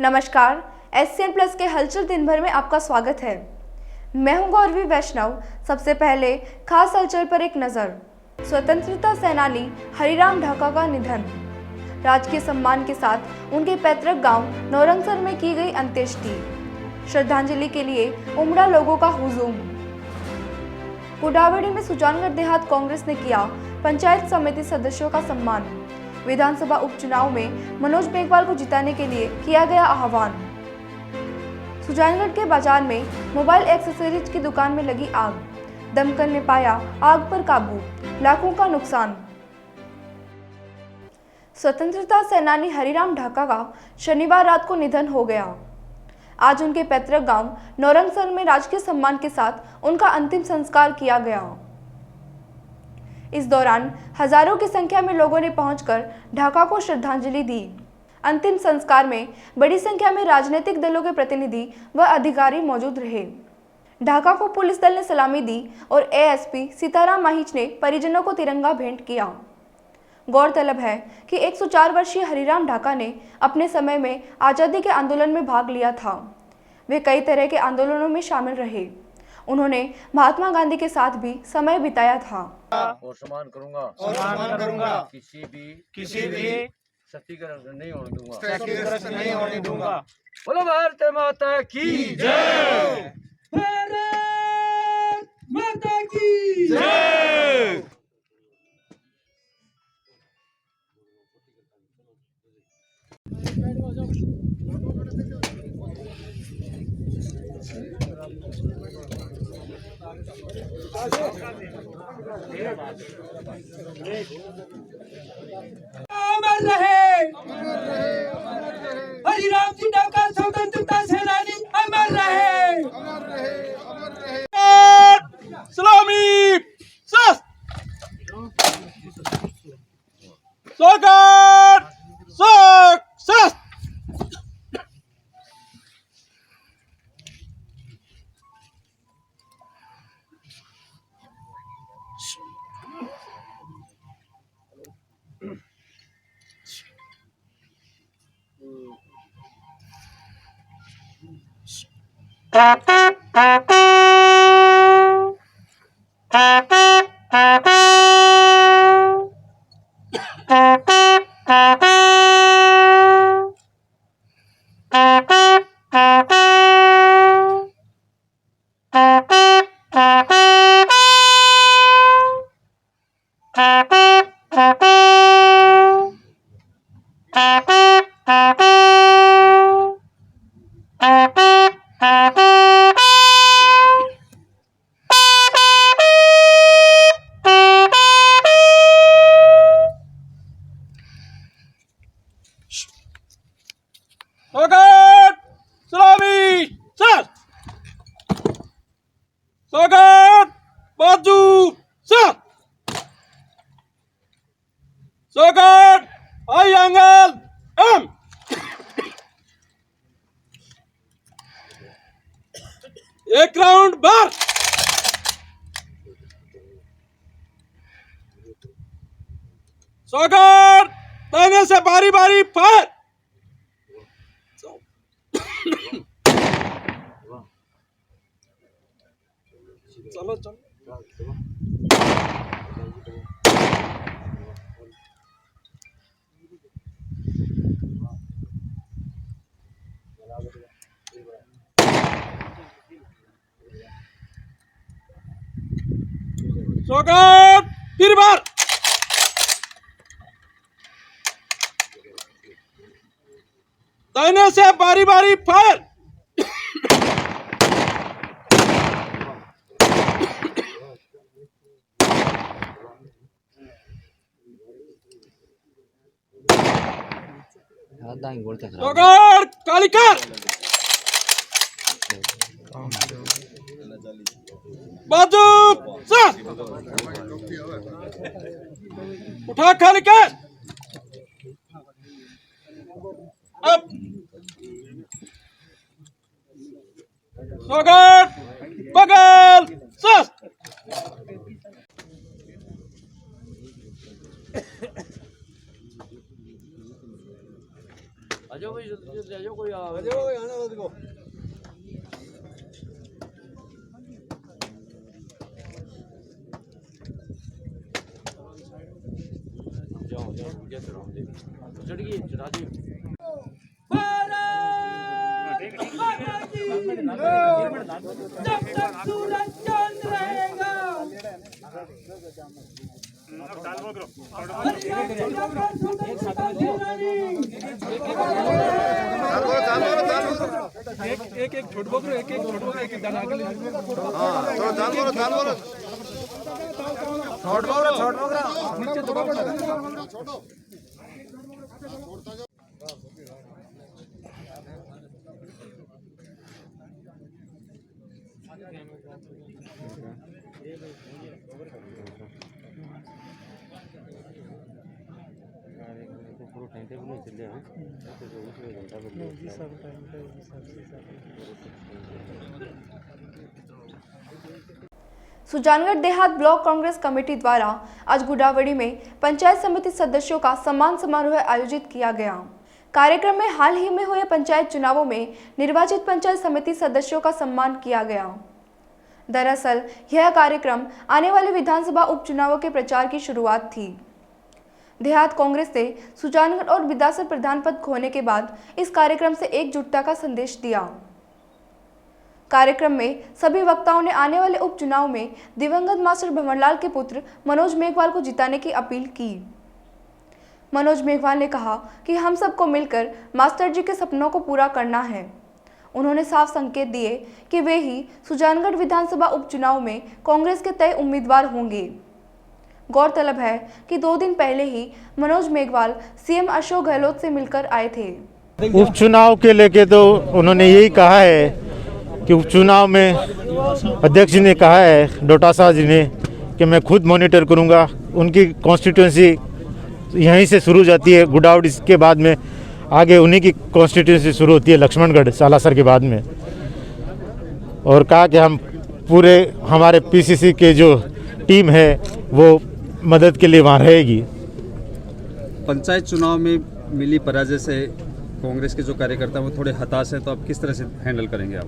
नमस्कार, SCN plus के हलचल दिन भर में आपका स्वागत है। मैं हूं गौरवी वैष्णव। सबसे पहले खास हलचल पर एक नज़र। स्वतंत्रता सेनानी हरिराम ढाका का निधन। राजकीय सम्मान के साथ उनके पैतृक गांव नौरंगसर में की गई अंत्येष्टि। श्रद्धांजलि के लिए उमड़ा लोगों का हुजूम। कुडावड़ी में सुजानगढ़ देहात कांग्रेस ने किया पंचायत समिति सदस्यों का सम्मान। विधानसभा उपचुनाव में मनोज मेघवाल को जिताने के लिए किया गया आह्वान। सुजानगढ़ के बाजार में मोबाइल एक्सेसरीज की दुकान में लगी आग। दमकल ने पाया आग पर काबू, लाखों का नुकसान। स्वतंत्रता सेनानी हरिराम ढाका का शनिवार रात को निधन हो गया। आज उनके पैतृक गांव नौरंगसर में राजकीय सम्मान के साथ उनका अंतिम संस्कार किया गया। इस दौरान हजारों की संख्या में लोगों ने पहुंचकर ढाका को श्रद्धांजलि दी। अंतिम संस्कार में बड़ी संख्या में राजनीतिक दलों के प्रतिनिधि व अधिकारी मौजूद रहे। ढाका को पुलिस दल ने सलामी दी और एएसपी सीताराम माहिच ने परिजनों को तिरंगा भेंट किया। गौरतलब है कि 104 वर्षीय हरिराम ढाका ने अपने समय में आज़ादी के आंदोलन में भाग लिया था। वे कई तरह के आंदोलनों में शामिल रहे। उन्होंने महात्मा गांधी के साथ भी समय बिताया था। और सम्मान करूंगा किसी भी सत्याग्रह नहीं होने दूंगा। बोलो भारत माता की जय। भारत माता की जय। अमर रहे हरिराम जी ढाका स्वतंत्रता सेनानी, अमर रहे। सलामी स्वागत सक्सेस। स्वागत सलामी सर, स्वागत बाजू सर, स्वागत आई एंगल एम। एक राउंड बार। स्वागत दाहिने से बारी बारी फायर। चलो चलो। स्वागत फिर बार। दाहिने से बारी बारी फायर। स्वागत कालिकर बाजू सर, उठा कालिकर अब। स्वागत बगल सर। जाओ भाई, जल्दी आ जाओ, कोई आ जाओ आना मत को। जाओ जाओ, कैसे रहो चढ़ गई, चढ़ा दी। भारत माता की जब तक सूरज चांद रहेगा एक एक छोट बकरो, एक एक छोट बकरो, एक एक दाना आगे ले। हां थोड़ा दान बोलो, दान बोलो। छोट बकरो, छोट बकरो छोड़ो। सुजानगढ़ देहात ब्लॉक कांग्रेस कमेटी द्वारा आज गुडावड़ी में पंचायत समिति सदस्यों का सम्मान समारोह आयोजित किया गया। कार्यक्रम में हाल ही में हुए पंचायत चुनावों में निर्वाचित पंचायत समिति सदस्यों का सम्मान किया गया। दरअसल यह कार्यक्रम आने वाले विधानसभा उपचुनावों के प्रचार की शुरुआत थी। देहात कांग्रेस से सुजानगढ़ और विधानसभा प्रधान पद खोने के बाद इस कार्यक्रम से एकजुटता का संदेश दिया। कार्यक्रम में सभी वक्ताओं ने आने वाले उपचुनाव में दिवंगत मास्टर भंवरलाल के पुत्र मनोज मेघवाल को जिताने की अपील की। मनोज मेघवाल ने कहा कि हम सबको मिलकर मास्टर जी के सपनों को पूरा करना है। उन्होंने साफ संकेत दिए कि वे ही सुजानगढ़ विधानसभा उपचुनाव में कांग्रेस के तय उम्मीदवार होंगे। गौरतलब है कि 2 दिन पहले ही मनोज मेघवाल सीएम अशोक गहलोत से मिलकर आए थे। उपचुनाव के लेके तो उन्होंने यही कहा है कि उपचुनाव में अध्यक्ष जी ने कहा है, डोटासा जी ने, कि मैं खुद मॉनिटर करूंगा। उनकी कॉन्स्टिट्यूंसी यहीं से शुरू जाती है, गुडावड़ी के बाद में आगे उन्हीं की कॉन्स्टिट्यूंसी शुरू होती है लक्ष्मणगढ़ सालासर के बाद में। और कहा कि हम पूरे हमारे पीसीसी के जो टीम है वो मदद के लिए वहाँ रहेगी। पंचायत चुनाव में मिली पराजय से कांग्रेस के जो कार्यकर्ता वो थोड़े हताश हैं, तो आप किस तरह से हैंडल करेंगे? आप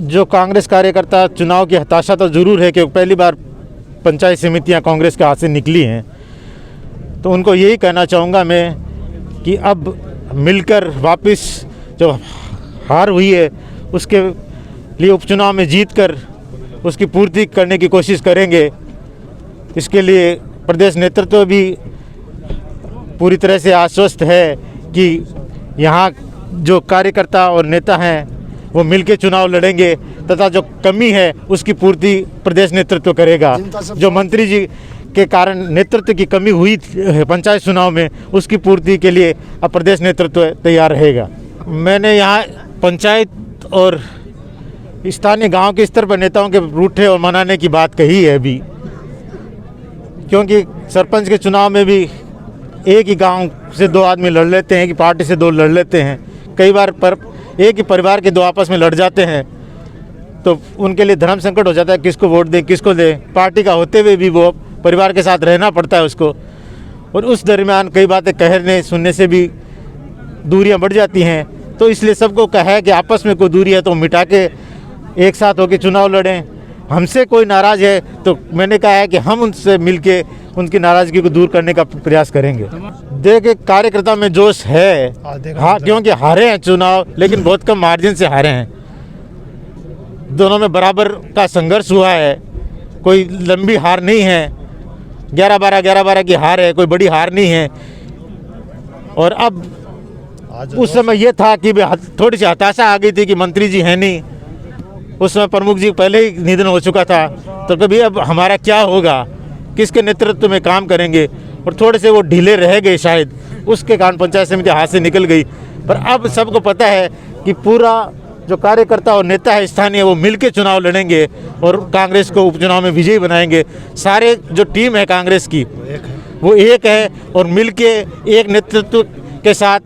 जो कांग्रेस कार्यकर्ता, चुनाव की हताशा तो ज़रूर है कि पहली बार पंचायत समितियां कांग्रेस के हाथ से निकली हैं, तो उनको यही कहना चाहूँगा मैं कि अब मिलकर वापस जो हार हुई है उसके लिए उपचुनाव में जीत कर उसकी पूर्ति करने की कोशिश करेंगे। इसके लिए प्रदेश नेतृत्व भी पूरी तरह से आश्वस्त है कि यहाँ जो कार्यकर्ता और नेता हैं वो मिलके चुनाव लड़ेंगे तथा जो कमी है उसकी पूर्ति प्रदेश नेतृत्व करेगा। जो मंत्री जी के कारण नेतृत्व की कमी हुई पंचायत चुनाव में, उसकी पूर्ति के लिए अब प्रदेश नेतृत्व तैयार रहेगा। मैंने यहाँ पंचायत और स्थानीय गांव के स्तर पर नेताओं के रूठे और मनाने की बात कही है अभी, क्योंकि सरपंच के चुनाव में भी एक ही गांव से 2 आदमी लड़ लेते हैं, एक ही पार्टी से 2 लड़ लेते हैं। कई बार एक ही परिवार के 2 आपस में लड़ जाते हैं, तो उनके लिए धर्म संकट हो जाता है, किसको वोट दें, किसको दें। पार्टी का होते हुए भी वो परिवार के साथ रहना पड़ता है उसको, और उस दरमियान कई बातें कहने सुनने से भी दूरियां बढ़ जाती हैं। तो इसलिए सबको कहा है कि आपस में कोई दूरी है तो मिटा के एक साथ होकर चुनाव लड़ें। हमसे कोई नाराज़ है तो मैंने कहा है कि हम उनसे मिलके उनकी नाराज़गी को दूर करने का प्रयास करेंगे। देखिए, कार्यकर्ता में जोश है, हाँ, क्योंकि हारे हैं चुनाव, लेकिन बहुत कम मार्जिन से हारे हैं। दोनों में बराबर का संघर्ष हुआ है, कोई लंबी हार नहीं है। 11-12 की हार है, कोई बड़ी हार नहीं है। और अब उस समय ये था कि थोड़ी सी हताशा आ गई थी कि मंत्री जी हैं नहीं। उस समय प्रमुख जी पहले ही निधन हो चुका था, तो कभी अब हमारा क्या होगा, किसके नेतृत्व में काम करेंगे, और थोड़े से वो ढीले रह गए शायद, उसके कारण पंचायत समिति हाथ से निकल गई। पर अब सबको पता है कि पूरा जो कार्यकर्ता और नेता है स्थानीय, वो मिलके चुनाव लड़ेंगे और कांग्रेस को उपचुनाव में विजयी बनाएंगे। सारे जो टीम है कांग्रेस की वो एक है, और मिलके एक नेतृत्व के साथ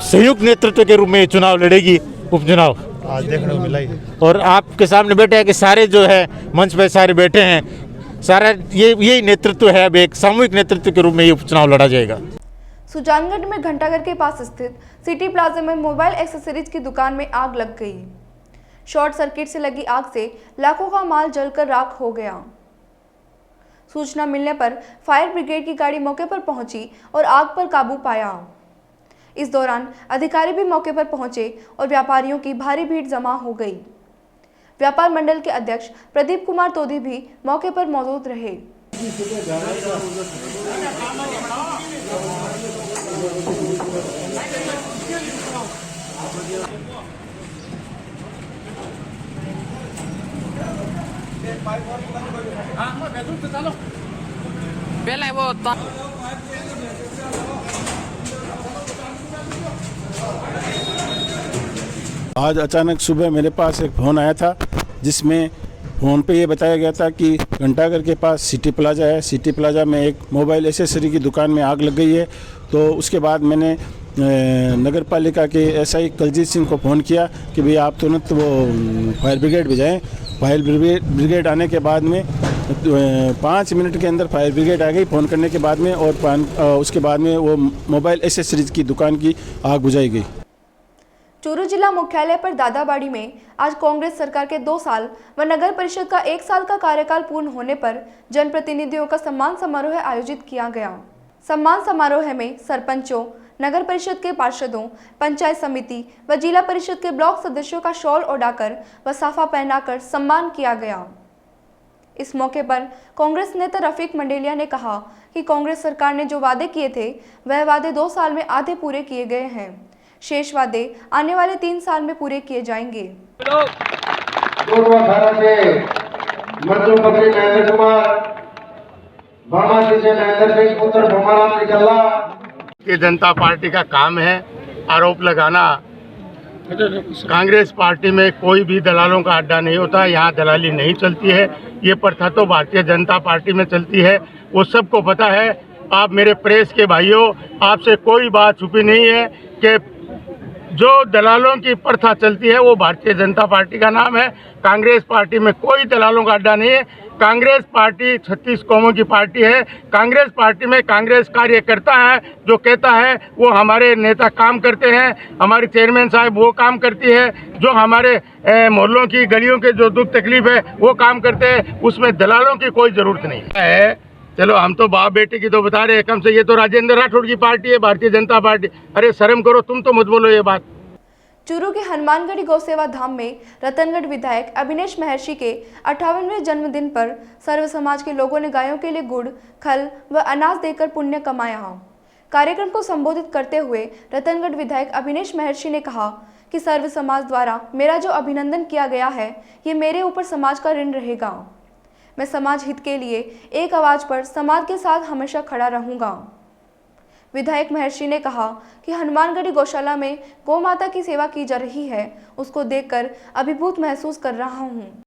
संयुक्त नेतृत्व के रूप में चुनाव लड़ेगी उपचुनाव। आज देखने को मिला ही। और आपके सामने बैठे हैं कि सारे जो है मंच पे सारे बैठे हैं, सारा यही नेतृत्व है। अब एक सामूहिक नेतृत्व के रूप में ये उपचुनाव लड़ा जाएगा। सुजानगढ़ में घंटाघर के पास स्थित सिटी प्लाजा में मोबाइल एक्सेसरीज की दुकान में आग लग गई। शॉर्ट सर्किट से लगी आग से लाखों का माल जलकर राख हो गया। सूचना मिलने पर फायर ब्रिगेड की गाड़ी मौके पर पहुंची और आग पर काबू पाया। इस दौरान अधिकारी भी मौके पर पहुंचे और व्यापारियों की भारी भीड़ जमा हो गई। व्यापार मंडल के अध्यक्ष प्रदीप कुमार तोदी भी मौके पर मौजूद रहे। आज अचानक सुबह मेरे पास एक फ़ोन आया था जिसमें फ़ोन पे ये बताया गया था कि घंटाघर के पास सिटी प्लाजा है, सिटी प्लाजा में एक मोबाइल एसेसरी की दुकान में आग लग गई है। तो उसके बाद मैंने नगर पालिका के एसआई कलजीत सिंह को फ़ोन किया कि भई आप तुरंत वो फायर ब्रिगेड भेजाएं। फायर ब्रिगेड आने के बाद में 5 मिनट के अंदर फायर ब्रिगेड आ गई फ़ोन करने के बाद में, और उसके बाद में वो मोबाइल एसेसरीज की दुकान की आग बुझाई गई। चूरू जिला मुख्यालय पर दादाबाड़ी में आज कांग्रेस सरकार के 2 साल व नगर परिषद का 1 साल का कार्यकाल पूर्ण होने पर जनप्रतिनिधियों का सम्मान समारोह आयोजित किया गया। सम्मान समारोह में सरपंचों, नगर परिषद के पार्षदों, पंचायत समिति व जिला परिषद के ब्लॉक सदस्यों का शॉल ओढ़ाकर व साफा पहनाकर सम्मान किया गया। इस मौके पर कांग्रेस नेता रफीक मंडेलिया ने कहा कि कांग्रेस सरकार ने जो वादे किए थे वह वादे 2 साल में आधे पूरे किए गए हैं। शेष वादे आने वाले 3 साल में पूरे किए जाएंगे। पूर्व से मंजू पत्री महेंद्र कुमार, भामाजी से महेंद्र सिंह, उत्तर भोमाराम निकलना। भारतीय जनता पार्टी का काम है आरोप लगाना। कांग्रेस पार्टी में कोई भी दलालों का अड्डा नहीं होता, यहाँ दलाली नहीं चलती है। ये प्रथा तो भारतीय जनता पार्टी में चलती है, वो सबको पता है। आप मेरे प्रेस के भाइयों, आपसे कोई बात छुपी नहीं है कि जो दलालों की प्रथा चलती है वो भारतीय जनता पार्टी का नाम है। कांग्रेस पार्टी में कोई दलालों का अड्डा नहीं है। कांग्रेस पार्टी 36 कौमों की पार्टी है। कांग्रेस पार्टी में कांग्रेस कार्यकर्ता है, जो कहता है वो हमारे नेता काम करते हैं, हमारी चेयरमैन साहब वो काम करती है, जो हमारे मोहल्लों की गलियों के जो दुख तकलीफ है वो काम करते हैं। उसमें दलालों की कोई ज़रूरत नहीं है। चलो हम तो बाप बेटे की तो बता रहे हैं, कम से ये तो राजेंद्र राठौड़ की पार्टी है, भारतीय जनता पार्टी। अरे शर्म करो, तुम तो मत बोलो ये बात। चूरू के हनुमानगढ़ी गौसेवा धाम में रतनगढ़ विधायक अभिनेश महर्षि के 58वें जन्मदिन पर सर्व समाज के लोगों ने गायों के लिए गुड़, खल व अनाज देकर पुण्य कमाया। कार्यक्रम को संबोधित करते हुए रतनगढ़ विधायक अभिनेश महर्षि ने कहा कि सर्व समाज द्वारा मेरा जो अभिनंदन किया गया है, ये मेरे ऊपर समाज का ऋण रहेगा। मैं समाज हित के लिए एक आवाज़ पर समाज के साथ हमेशा खड़ा रहूंगा। विधायक महर्षि ने कहा कि हनुमानगढ़ी गौशाला में गौ माता की सेवा की जा रही है, उसको देखकर अभिभूत महसूस कर रहा हूँ।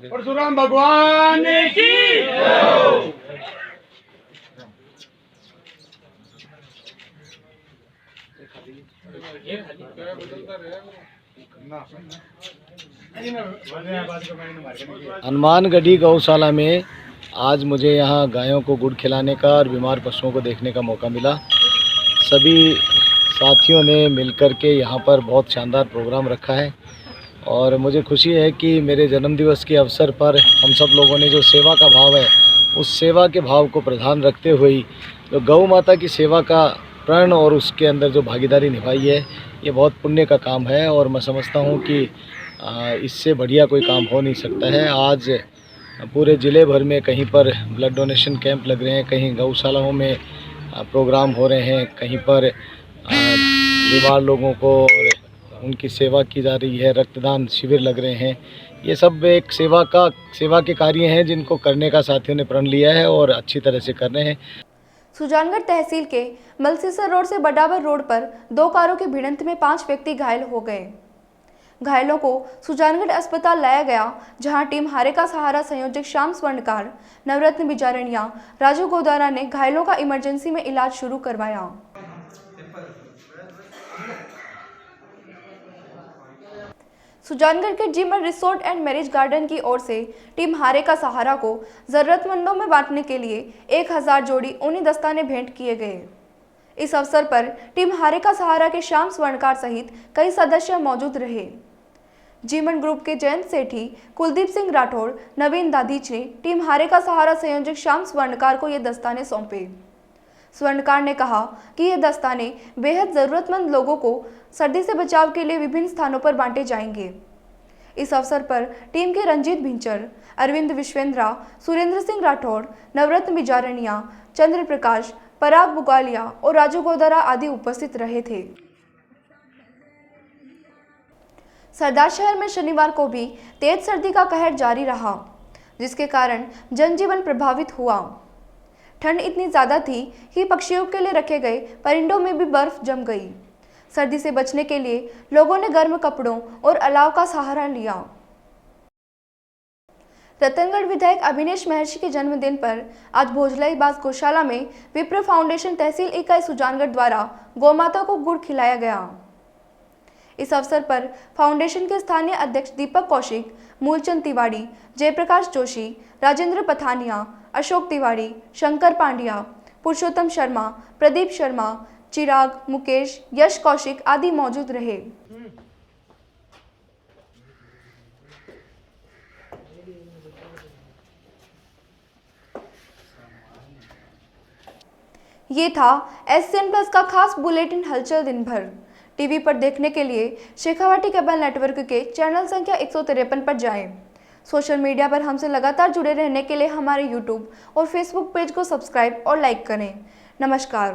परशुराम भगवान की हनुमानगढ़ी गौशाला में आज मुझे यहाँ गायों को गुड़ खिलाने का और बीमार पशुओं को देखने का मौका मिला। सभी साथियों ने मिलकर के यहाँ पर बहुत शानदार प्रोग्राम रखा है और मुझे खुशी है कि मेरे जन्मदिवस के अवसर पर हम सब लोगों ने जो सेवा का भाव है, उस सेवा के भाव को प्रधान रखते हुए जो गौ माता की सेवा का प्रण और उसके अंदर जो भागीदारी निभाई है, ये बहुत पुण्य का काम है और मैं समझता हूँ कि इससे बढ़िया कोई काम हो नहीं सकता है। आज पूरे ज़िले भर में कहीं पर ब्लड डोनेशन कैंप लग रहे हैं, कहीं गौशालाओं में प्रोग्राम हो रहे हैं, कहीं पर बीमार लोगों को उनकी सेवा की जा रही है, रक्तदान शिविर लग रहे हैं। ये सब एक सेवा के कार्य हैं जिनको करने का साथियों ने प्रण लिया है और अच्छी तरह से कर रहे हैं। सुजानगढ़ तहसील के मलसीसर रोड से बडावर रोड पर 2 कारों की भिड़ंत में 5 व्यक्ति घायल हो गए। घायलों को सुजानगढ़ अस्पताल लाया गया, जहां टीम हारे का सहारा संयोजक श्याम स्वर्णकार, नवरत्न बिजारणिया, राजू गोदारा ने घायलों का इमरजेंसी में इलाज शुरू करवाया। सुजानगढ़ के जीवन रिसोर्ट एंड मैरिज गार्डन की ओर से टीम हारे का सहारा को जरूरतमंदों में बांटने के लिए 1000 जोड़ी ऊनी दस्ताने भेंट किए गए। इस अवसर पर टीम हारे का सहारा के श्याम स्वर्णकार सहित कई सदस्य मौजूद रहे। जीवन ग्रुप के जयंत सेठी, कुलदीप सिंह राठौड़, नवीन दादीच ने टीम हारे का सहारा संयोजक श्याम स्वर्णकार को ये दस्ताने सौंपे। स्वर्णकार ने कहा कि ये दस्ताने बेहद जरूरतमंद लोगों को सर्दी से बचाव के लिए विभिन्न स्थानों पर बांटे जाएंगे। इस अवसर पर टीम के रंजीत भिंचर, अरविंद विश्वेंद्रा, सुरेंद्र सिंह राठौड़, नवरत्न बिजारणिया, चंद्र प्रकाश, पराग बुगालिया और राजू गोदारा आदि उपस्थित रहे थे। सरदार शहर में शनिवार को भी तेज सर्दी का कहर जारी रहा, जिसके कारण जनजीवन प्रभावित हुआ। ठंड इतनी ज़्यादा थी कि पक्षियों के लिए रखे गए परिंदों में भी बर्फ जम गई। सर्दी से बचने के लिए लोगों ने गर्म कपड़ों और अलाव का सहारा लिया। रतनगढ़ विधायक अभिनेश महर्षि के जन्मदिन पर आज भोजलाई बास गौशाला में विप्र फाउंडेशन तहसील इकाई सुजानगढ़ द्वारा गौमाता को गुड़ खिलाया गया। इस अवसर पर फाउंडेशन के स्थानीय अध्यक्ष दीपक कौशिक, मूलचंद तिवारी, जयप्रकाश जोशी, राजेंद्र पथानिया, अशोक तिवारी, शंकर पांड्या, पुरुषोत्तम शर्मा, प्रदीप शर्मा, चिराग, मुकेश, यश कौशिक आदि मौजूद रहे। ये था SCN प्लस का खास बुलेटिन हलचल दिन भर। टीवी पर देखने के लिए शेखावाटी केबल नेटवर्क के चैनल संख्या 153 पर जाएं। सोशल मीडिया पर हमसे लगातार जुड़े रहने के लिए हमारे YouTube और Facebook पेज को सब्सक्राइब और लाइक करें। नमस्कार।